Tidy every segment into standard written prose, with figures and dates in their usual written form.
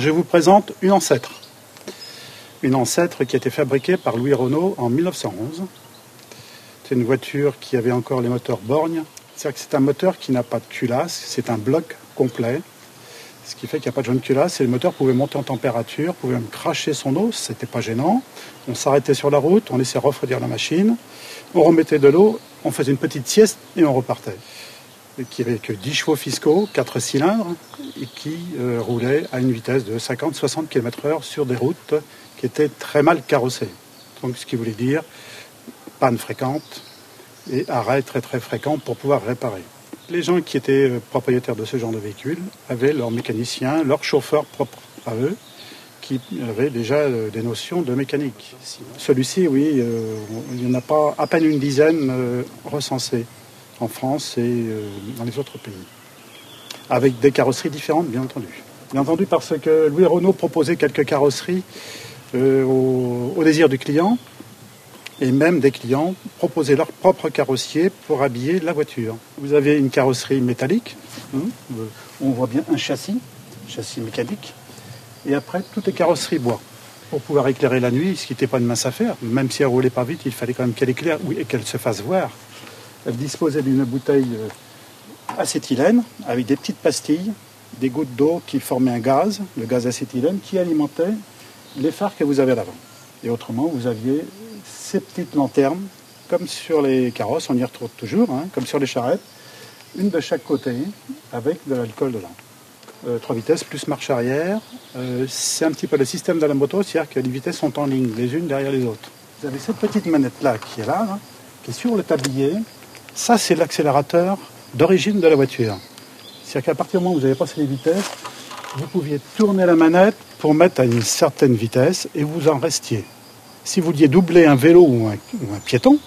je vous présente une ancêtre. Une ancêtre qui a été fabriquée par Louis Renault en 1911. C'est une voiture qui avait encore les moteurs borgnes. C'est-à-dire que c'est un moteur qui n'a pas de culasse, c'est un bloc complet. Ce qui fait qu'il n'y a pas de joint de culasse et le moteur pouvait monter en température, pouvait même cracher son eau, c'était pas gênant. On s'arrêtait sur la route, on laissait refroidir la machine, on remettait de l'eau, on faisait une petite sieste et on repartait. Et qui avait que 10 chevaux fiscaux, 4 cylindres, et qui roulait à une vitesse de 50-60 km/h sur des routes qui étaient très mal carrossées. Donc ce qui voulait dire panne fréquente et arrêt très très fréquent pour pouvoir réparer. Les gens qui étaient propriétaires de ce genre de véhicule avaient leurs mécaniciens, leurs chauffeurs propres à eux, qui avaient déjà des notions de mécanique. Celui-ci, oui, il n'y en a pas à peine une dizaine recensés en France et dans les autres pays, avec des carrosseries différentes, bien entendu. Bien entendu parce que Louis Renault proposait quelques carrosseries au désir du client, et même des clients proposaient leur propre carrossier pour habiller la voiture. Vous avez une carrosserie métallique, on voit bien un châssis mécanique, et après tout est carrosserie bois. Pour pouvoir éclairer la nuit, ce qui n'était pas une mince affaire, même si elle ne roulait pas vite, il fallait quand même qu'elle éclaire et qu'elle se fasse voir. Elle disposait d'une bouteille acétylène avec des petites pastilles, des gouttes d'eau qui formaient un gaz, le gaz acétylène, qui alimentait les phares que vous avez à l'avant. Et autrement, vous aviez ces petites lanternes, comme sur les carrosses, on y retrouve toujours, comme sur les charrettes, une de chaque côté, avec de l'alcool dedans. 3 vitesses plus marche arrière, c'est un petit peu le système de la moto, c'est-à-dire que les vitesses sont en ligne, les unes derrière les autres. Vous avez cette petite manette-là qui est là, qui est sur le tablier. Ça, c'est l'accélérateur d'origine de la voiture. C'est-à-dire qu'à partir du moment où vous avez passé les vitesses, vous pouviez tourner la manette pour mettre à une certaine vitesse et vous en restiez. Si vous vouliez doubler un vélo ou un piéton,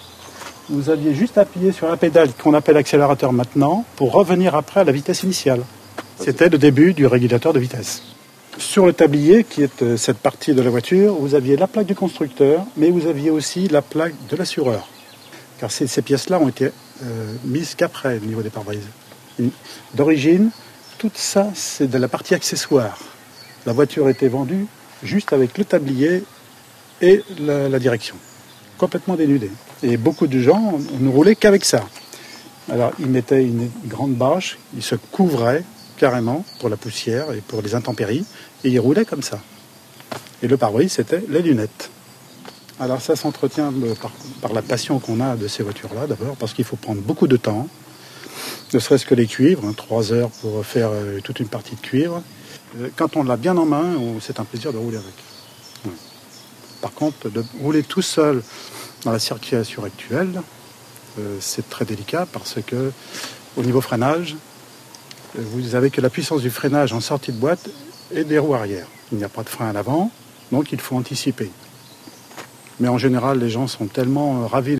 vous aviez juste appuyé sur la pédale qu'on appelle accélérateur maintenant pour revenir après à la vitesse initiale. C'était le début du régulateur de vitesse. Sur le tablier, qui est cette partie de la voiture, vous aviez la plaque du constructeur, mais vous aviez aussi la plaque de l'assureur. Car ces pièces-là ont été mises qu'après, au niveau des pare-brises. D'origine, tout ça, c'est de la partie accessoire. La voiture était vendue juste avec le tablier et la direction, complètement dénudée. Et beaucoup de gens ne roulaient qu'avec ça. Alors, ils mettaient une grande bâche, ils se couvraient carrément pour la poussière et pour les intempéries, et ils roulaient comme ça. Et le pare-brise, c'était les lunettes. Alors ça s'entretient par la passion qu'on a de ces voitures-là, d'abord, parce qu'il faut prendre beaucoup de temps, ne serait-ce que les cuivres, 3 heures pour faire toute une partie de cuivre. Quand on l'a bien en main, c'est un plaisir de rouler avec. Ouais. Par contre, de rouler tout seul dans la circulation actuelle, c'est très délicat parce que au niveau freinage, vous avez que la puissance du freinage en sortie de boîte et des roues arrière. Il n'y a pas de frein à l'avant, donc il faut anticiper. Mais en général, les gens sont tellement ravis